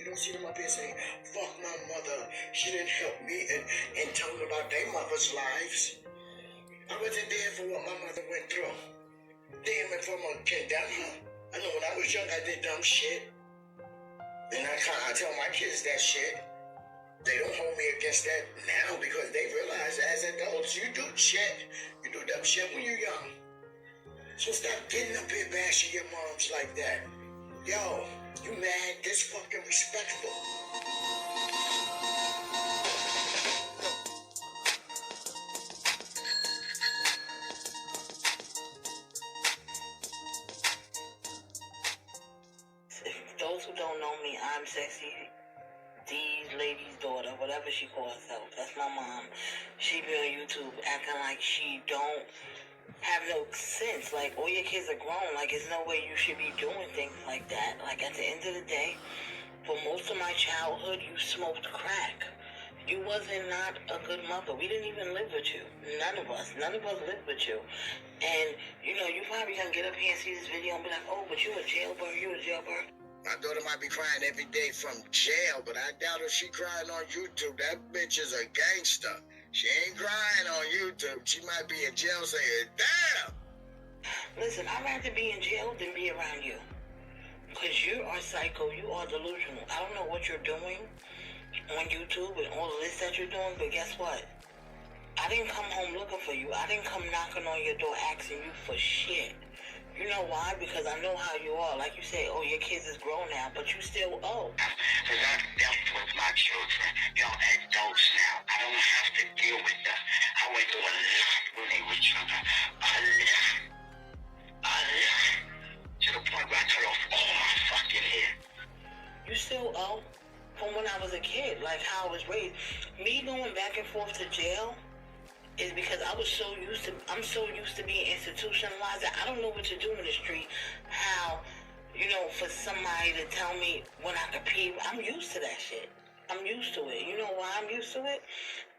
don't see them up here saying, fuck my mother, she didn't help me, and telling about their mother's lives. I wasn't there for what my mother went through. Damn, if I'm gonna condemn her. I know when I was young, I did dumb shit. And I tell my kids that shit. They don't hold me against that now because they realize as adults, you do shit. You do dumb shit when you're young. So stop getting up here bashing your moms like that. Yo, you mad, disrespectful. Those who don't know me, I'm Sexy D's lady's daughter, whatever she calls herself. That's my mom. She be on YouTube acting like she don't have no sense. Like, all your kids are grown. Like, there's no way you should be doing things like that. Like, at the end of the day, for most of my childhood, you smoked crack. You wasn't not a good mother. We didn't even live with you. None of us lived with you. And, you probably gonna get up here and see this video and be like, oh, but you a jailbird. My daughter might be crying every day from jail, but I doubt if she crying on YouTube. That bitch is a gangster. She ain't crying on YouTube. She might be in jail saying, damn! Listen, I'd rather be in jail than be around you. Because you are psycho. You are delusional. I don't know what you're doing on YouTube and all of this that you're doing, but guess what? I didn't come home looking for you. I didn't come knocking on your door asking you for shit. You know why? Because I know how you are. Like you say, oh, your kids is grown now, but you still owe. Because I've dealt with my children. Y'all adults now. I don't have to deal with them. I went through a lot when they were children. A lot. To the point where I cut off all my fucking hair. You still owe from when I was a kid, like how I was raised. Me going back and forth to jail is because I'm so used to being institutionalized that I don't know what to do in the street. How, for somebody to tell me when I could pee, I'm used to that shit. I'm used to it. You know why I'm used to it?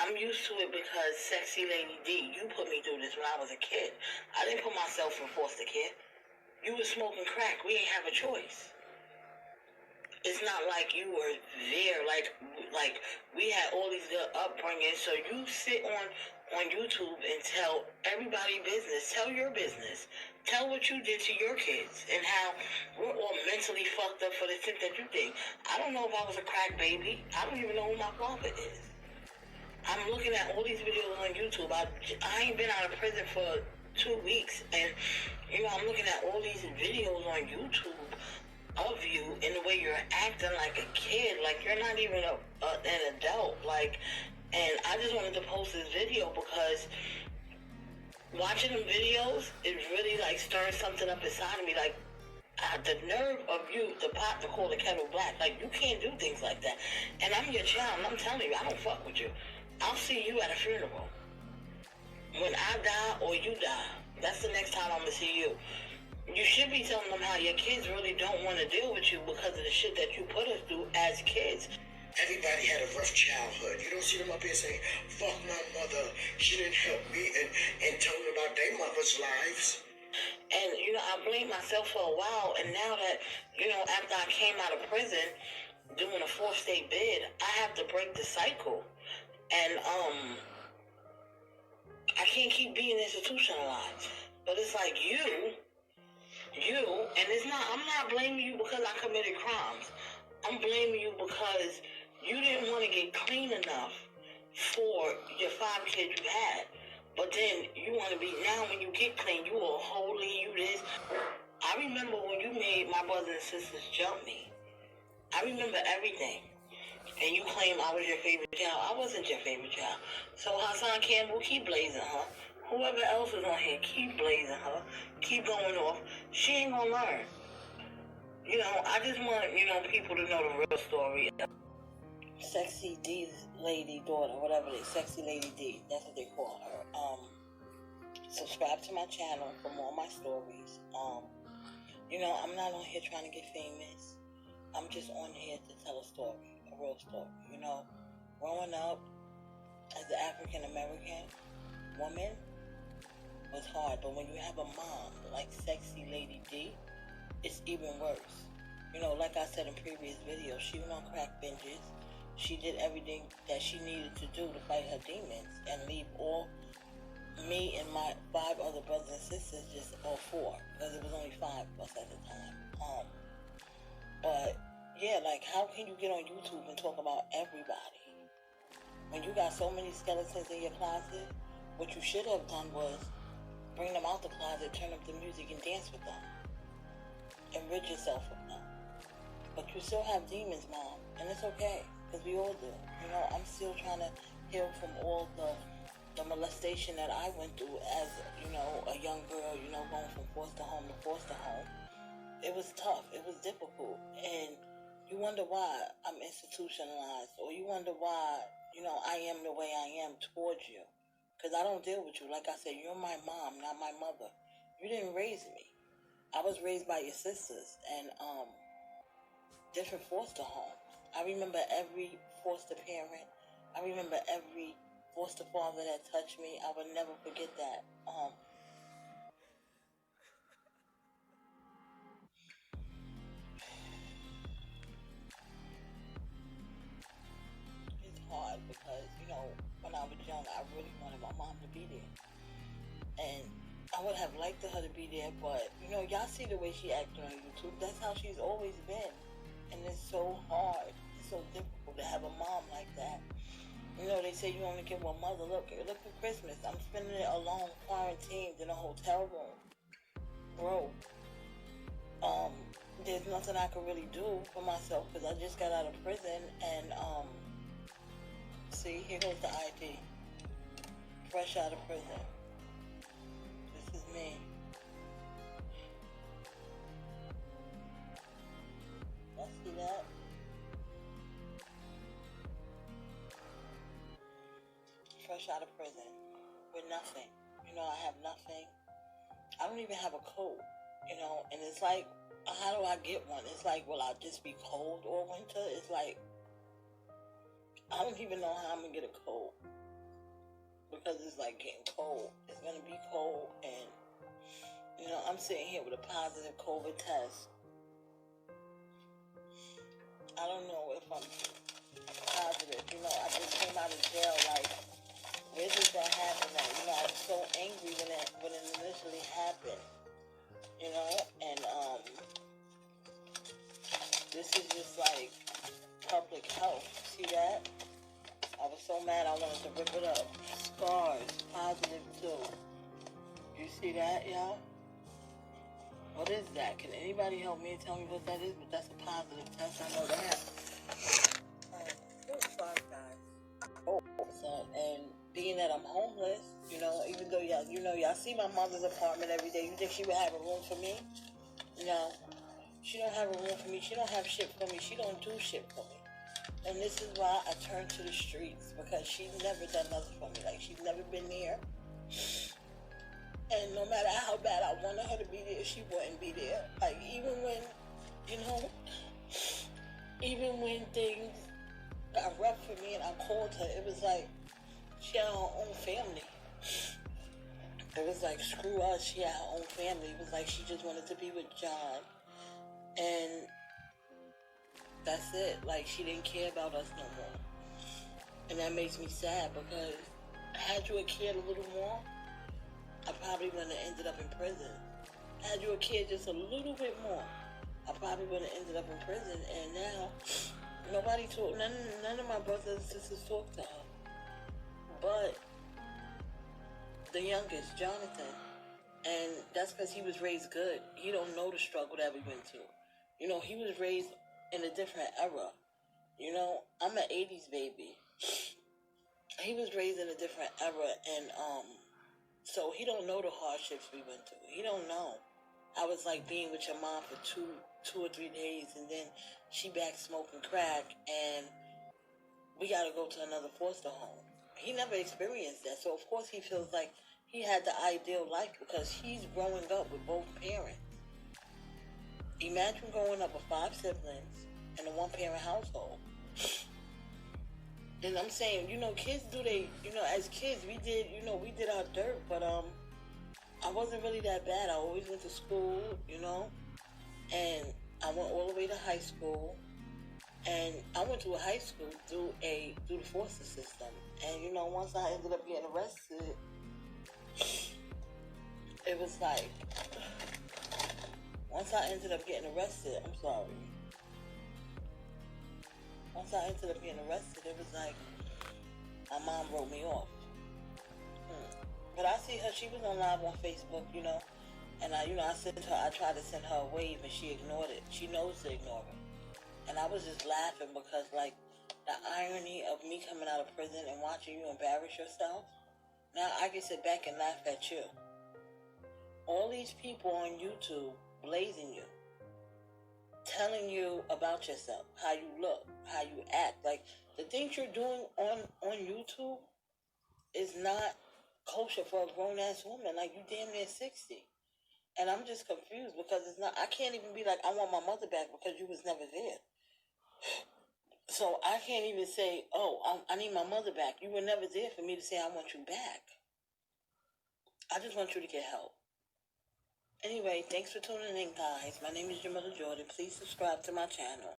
I'm used to it because Sexy Lady D, you put me through this when I was a kid. I didn't put myself in foster care. You was smoking crack. We ain't have a choice. It's not like you were there, like we had all these good upbringings. So you sit on YouTube and tell everybody business. Tell your business. Tell what you did to your kids and how we're all mentally fucked up for the shit that you think. I don't know if I was a crack baby. I don't even know who my father is. I'm looking at all these videos on YouTube. I ain't been out of prison for 2 weeks, and I'm looking at all these videos on YouTube of you in the way you're acting like a kid, like you're not even an adult, and I just wanted to post this video because watching them videos is really stirring something up inside of me, the nerve of you, the pot to call the kettle black. Like, you can't do things like that, and I'm your child, and I'm telling you, I don't fuck with you. I'll see you at a funeral. When I die or you die, that's the next time I'm gonna see you. You should be telling them how your kids really don't want to deal with you because of the shit that you put us through as kids. Everybody had a rough childhood. You don't see them up here saying, fuck my mother, she didn't help me, and telling about their mother's lives. And, I blamed myself for a while, and now that, after I came out of prison, doing a 4th state bid, I have to break the cycle. And, I can't keep being institutionalized. But it's like and I'm not blaming you because I committed crimes. I'm blaming you because you didn't want to get clean enough for your 5 kids you had. But then you want to be, now when you get clean, you are holy, you this. I remember when you made my brothers and sisters jump me. I remember everything. And you claim I was your favorite child. I wasn't your favorite child. So Hassan Campbell, keep blazing her. Whoever else is on here, keep blazing her. Keep going off. She ain't gonna learn. I just want, people to know the real story. Sexy D's lady daughter, whatever it is, Sexy Lady D, that's what they call her. Subscribe to my channel for more of my stories. I'm not on here trying to get famous. I'm just on here to tell a story, a real story. Growing up as an African American woman was hard, but when you have a mom like Sexy Lady D, it's even worse. Like I said in previous videos, she went on crack binges. She did everything that she needed to do to fight her demons and leave all me and my 5 other brothers and sisters, or 4, because it was only 5 of us at the time. But yeah, like, how can you get on YouTube and talk about everybody when you got so many skeletons in your closet? What you should have done was bring them out the closet, turn up the music, and dance with them, and rid yourself of them. But you still have demons, Mom, and it's okay, because we all do. I'm still trying to heal from all the molestation that I went through as, a young girl, going from foster home to foster home. It was tough. It was difficult. And you wonder why I'm institutionalized, or you wonder why, I am the way I am towards you. Because I don't deal with you. Like I said, you're my mom, not my mother. You didn't raise me. I was raised by your sisters and different foster homes. I remember every foster parent. I remember every foster father that touched me. I would never forget that. It's hard because, when I was young, I really wanted my mom to be there. And I would have liked her to be there, but, y'all see the way she acted on YouTube. That's how she's always been. And it's so hard. It's so difficult to have a mom like that. They say you only get one mother. Look for Christmas. I'm spending it alone, quarantined in a hotel room. Bro, there's nothing I can really do for myself because I just got out of prison and, see, here goes the ID. Fresh out of prison. This is me. Y'all see that? Fresh out of prison with nothing. I have nothing. I don't even have a coat, and it's like, how do I get one? It's like, will I just be cold all winter? It's like, I don't even know how I'm going to get a coat because it's like getting cold. It's going to be cold, and, I'm sitting here with a positive COVID test. I don't know if I'm positive. I just came out of jail, like, where did that happen at? I was so angry when it initially happened, and this is just like public health. See that? I was so mad I wanted to rip it up. Scars, positive too. You see that, y'all? What is that? Can anybody help me and tell me what that is? But that's a positive test. I know that. Sorry, guys. So, and being that I'm homeless, even though y'all see my mother's apartment every day, you think she would have a room for me? No. She don't have a room for me. She don't have shit for me. She don't do shit for me. And this is why I turned to the streets, because she's never done nothing for me. Like, she's never been there. And no matter how bad I wanted her to be there, she wouldn't be there. Like, even when things got rough for me and I called her, it was like she had her own family. It was like, screw us, she had her own family. It was like she just wanted to be with John. And that's it. Like, she didn't care about us no more. And that makes me sad, because had you cared a little more, I probably wouldn't have ended up in prison. Had you cared just a little bit more, I probably wouldn't have ended up in prison. And now, nobody talk, none of my brothers and sisters talk to her. But the youngest, Jonathan, and that's because he was raised good. He don't know the struggle that we went through. He was raised in a different era. I'm an 80s baby. He was raised in a different era, and so he don't know the hardships we went through. He don't know. I was like being with your mom for two or 3 days, and then she back smoking crack, and we got to go to another foster home. He never experienced that, so of course he feels like he had the ideal life because he's growing up with both parents. Imagine growing up with 5 siblings in a one-parent household. And I'm saying, kids do as kids, we did our dirt, but I wasn't really that bad. I always went to school, and I went all the way to high school, and I went to a high school through the foster system. And you know, once I ended up getting arrested, it was like, once I ended up getting arrested, it was like my mom wrote me off. But I see her, she was on live on Facebook, you know, and I tried to send her a wave, and she ignored it. She knows to ignore it. And I was just laughing because, like, the irony of me coming out of prison and watching you embarrass yourself, now I can sit back and laugh at you. All these people on YouTube blazing you, telling you about yourself, how you look, how you act. Like, the things you're doing on YouTube is not kosher for a grown-ass woman. Like, you damn near 60. And I'm just confused because it's not, I can't even be like, I want my mother back because you was never there. So I can't even say, oh, I need my mother back. You were never there for me to say I want you back. I just want you to get help. Anyway, thanks for tuning in, guys. My name is your mother, Jordan. Please subscribe to my channel.